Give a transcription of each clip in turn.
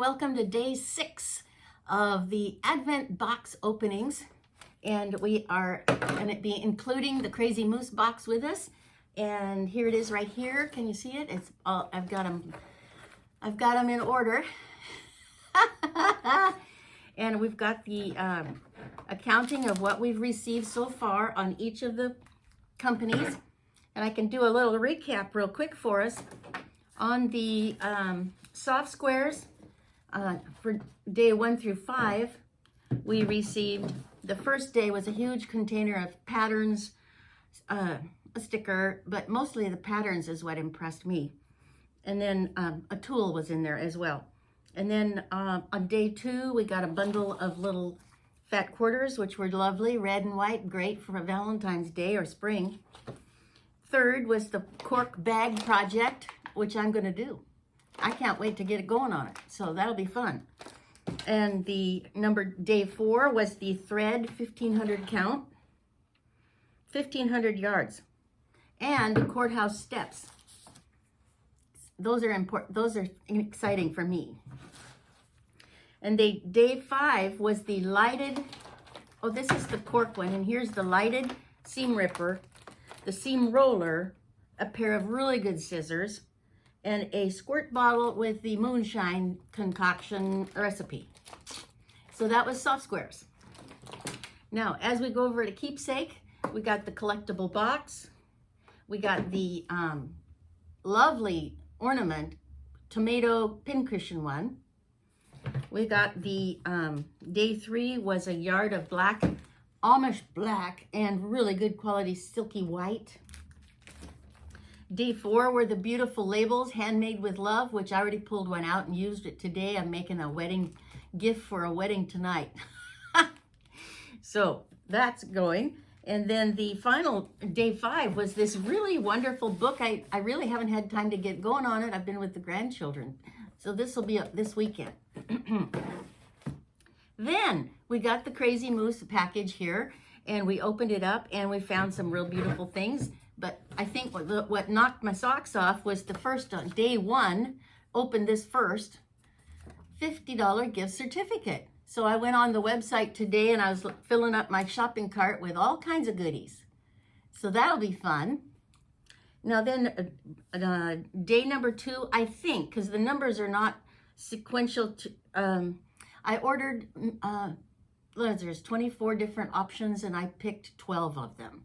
welcome to day 6 of the Advent box openings. And we are going to be including the Crazy Moose box with us. And here it is right here. Can you see it? It's all, I've got them in order. And we've got the accounting of what we've received so far on each of the companies. And I can do a little recap real quick for us. On the soft squares, for day 1 through 5, we received, the first day was a huge container of patterns, a sticker, but mostly the patterns is what impressed me. And then a tool was in there as well. And then on day 2, we got a bundle of little fat quarters, which were lovely, red and white, great for Valentine's Day or spring. Third was the cork bag project, which I'm going to do. I can't wait to get it going on it, so that'll be fun. And the day 4 was the thread 1500 count, 1500 yards, and the courthouse steps. Those are important. Those are exciting for me. And day 5 was the lighted. Oh, this is the cork one, and here's the lighted seam ripper, the seam roller, a pair of really good scissors, and a squirt bottle with the moonshine concoction recipe. So that was soft squares. Now, as we go over to Keepsake, we got the collectible box. We got the lovely ornament tomato pincushion one. We got the day 3 was a yard of black, Amish black, and really good quality silky white. Day 4 were the beautiful labels, handmade with love, which I already pulled one out and used it today. I'm making a wedding gift for a wedding tonight. So that's going. And then the final, day 5, was this really wonderful book. I really haven't had time to get going on it. I've been with the grandchildren. So this will be up this weekend. Then we got the Crazy Moose package here, and we opened it up and we found some real beautiful things. But I think what knocked my socks off was the first on day 1, opened this first, $50 gift certificate. So I went on the website today and I was filling up my shopping cart with all kinds of goodies. So that'll be fun. Now then, day number 2, I think, because the numbers are not sequential, I ordered, there's 24 different options and I picked 12 of them.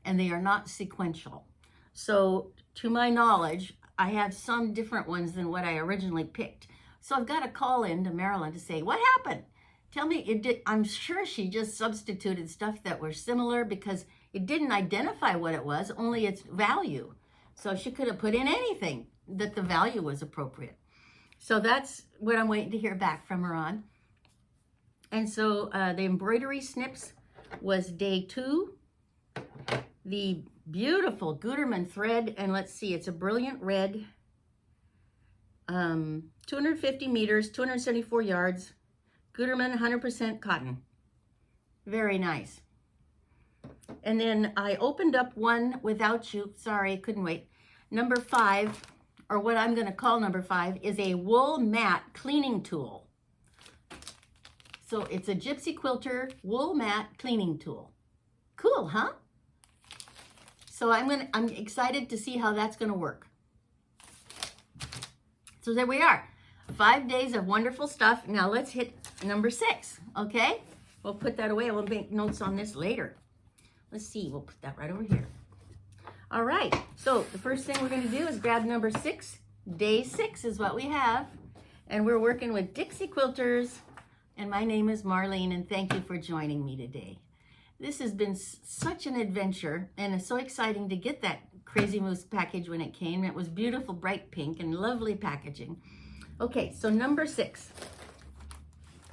And they are not sequential. So to my knowledge, I have some different ones than what I originally picked. So I've got to call in to Marilyn to say, what happened? Tell me, it did. I'm sure she just substituted stuff that were similar because it didn't identify what it was, only its value. So she could have put in anything that the value was appropriate. So that's what I'm waiting to hear back from her on. And so the embroidery snips was day 2. The beautiful Gutermann thread, and let's see, it's a brilliant red, 250 meters, 274 yards, Gutermann 100% cotton. Very nice. And then I opened up one without you, sorry, couldn't wait. Number 5, or what I'm going to call number 5, is a wool mat cleaning tool. So it's a Gypsy Quilter wool mat cleaning tool. Cool, huh? So I'm excited to see how that's going to work. So there we are. 5 days of wonderful stuff. Now let's hit number 6, okay? We'll put that away. We'll make notes on this later. Let's see. We'll put that right over here. All right. So the first thing we're going to do is grab number 6. Day 6 is what we have. And we're working with Dixie Quilters. And my name is Marlene, and thank you for joining me today. This has been such an adventure, and it's so exciting to get that Crazy Moose package when it came. It was beautiful, bright pink, and lovely packaging. Okay, so number 6.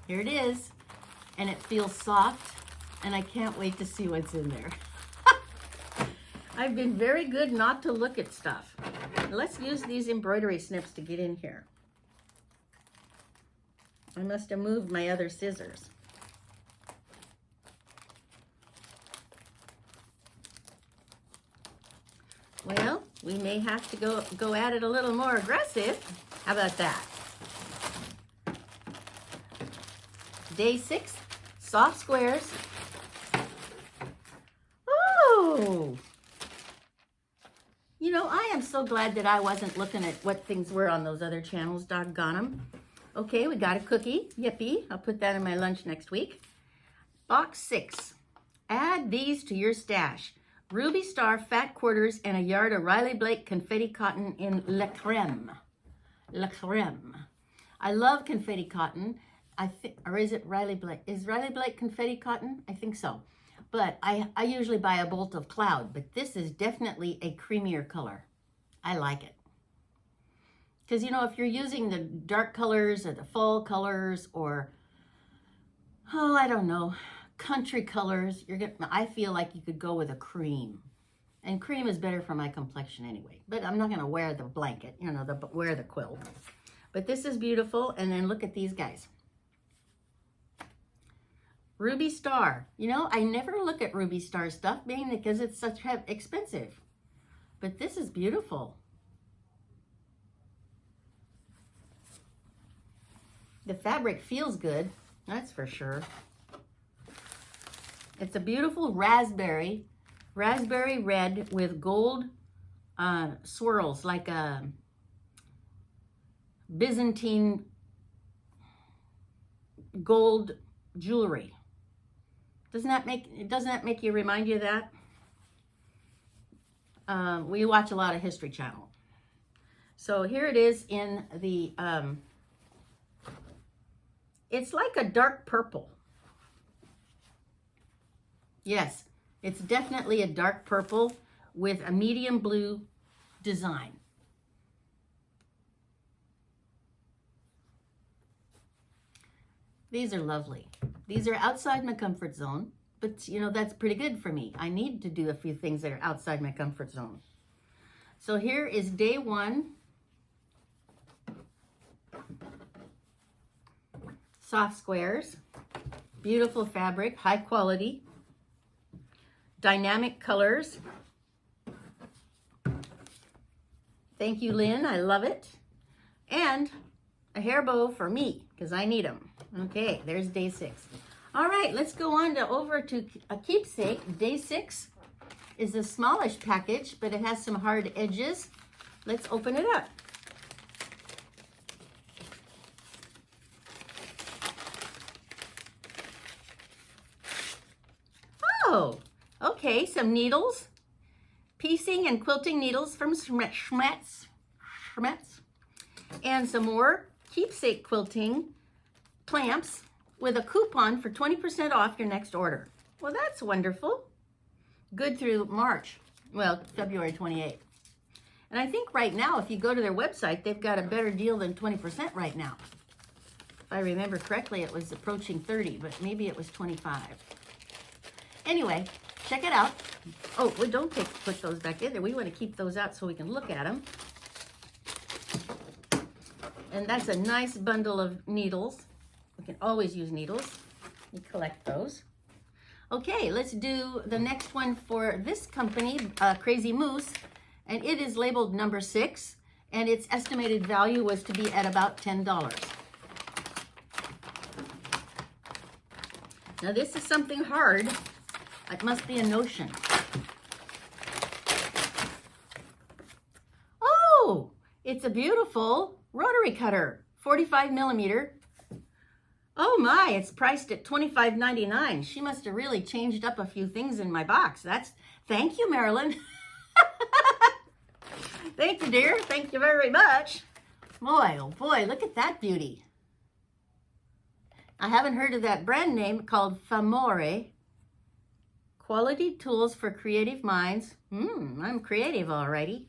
Here it is, and it feels soft, and I can't wait to see what's in there. I've been very good not to look at stuff. Let's use these embroidery snips to get in here. I must have moved my other scissors. Well, we may have to go at it a little more aggressive. How about that? Day 6, soft squares. Oh! You know, I am so glad that I wasn't looking at what things were on those other channels, doggone them. Okay, we got a cookie, yippee. I'll put that in my lunch next week. Box 6, add these to your stash. Ruby Star fat quarters and a yard of Riley Blake confetti cotton in Le Creme. Le Creme. I love confetti cotton. I think, or is it Riley Blake? Is Riley Blake confetti cotton? I think so. But I usually buy a bolt of cloud, but this is definitely a creamier color. I like it. Because, you know, if you're using the dark colors or the fall colors or, oh, I don't know, country colors, I feel like you could go with a cream. And cream is better for my complexion anyway. But I'm not going to wear the blanket, you know, wear the quilt. But this is beautiful. And then look at these guys. Ruby Star. You know, I never look at Ruby Star stuff, mainly because it's such expensive. But this is beautiful. The fabric feels good, that's for sure. It's a beautiful raspberry red with gold swirls, like a Byzantine gold jewelry. Doesn't that make you remind you of that? We watch a lot of History Channel. So here it is in the, it's like a dark purple. Yes, it's definitely a dark purple with a medium blue design. These are lovely. These are outside my comfort zone, but you know, that's pretty good for me. I need to do a few things that are outside my comfort zone. So here is day 1. Soft squares, beautiful fabric, high quality, dynamic colors. Thank you, Lynn, I love it. And a hair bow for me, because I need them. Okay, there's day 6. All right, let's go on over to a Keepsake. Day 6 is a smallish package, but it has some hard edges. Let's open it up. Oh, okay, some needles. Piecing and quilting needles from Schmetz. And some more Keepsake Quilting clamps with a coupon for 20% off your next order. Well, that's wonderful. Good through March. Well, February 28th. And I think right now, if you go to their website, they've got a better deal than 20% right now. If I remember correctly, it was approaching 30, but maybe it was 25. Anyway, check it out. Oh, well, don't put those back in there. We want to keep those out so we can look at them. And that's a nice bundle of needles. We can always use needles. We collect those. Okay, let's do the next one for this company, Crazy Moose. And it is labeled number 6. And its estimated value was to be at about $10. Now this is something hard. It must be a notion. Oh, it's a beautiful rotary cutter, 45 millimeter. Oh my, it's priced at $25.99. She must have really changed up a few things in my box. Thank you, Marilyn. Thank you, dear. Thank you very much. Boy, oh boy, look at that beauty. I haven't heard of that brand name called Famore. Quality tools for creative minds. I'm creative alrighty.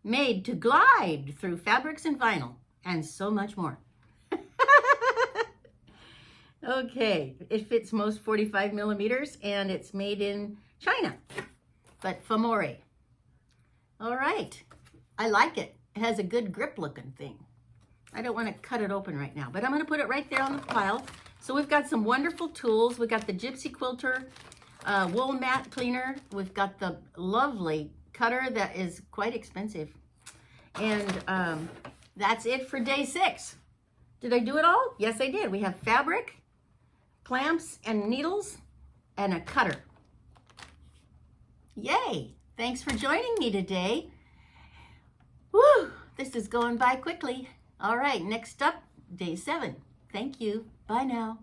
Made to glide through fabrics and vinyl and so much more. Okay, it fits most 45 millimeters and it's made in China, but Famore. All right, I like it. It has a good grip looking thing. I don't want to cut it open right now, but I'm going to put it right there on the pile. So we've got some wonderful tools. We've got the Gypsy Quilter wool mat cleaner. We've got the lovely cutter that is quite expensive. And that's it for day 6. Did I do it all? Yes, I did. We have fabric, clamps and needles, and a cutter. Yay! Thanks for joining me today. Woo! This is going by quickly. All right, next up, day 7. Thank you. Bye now.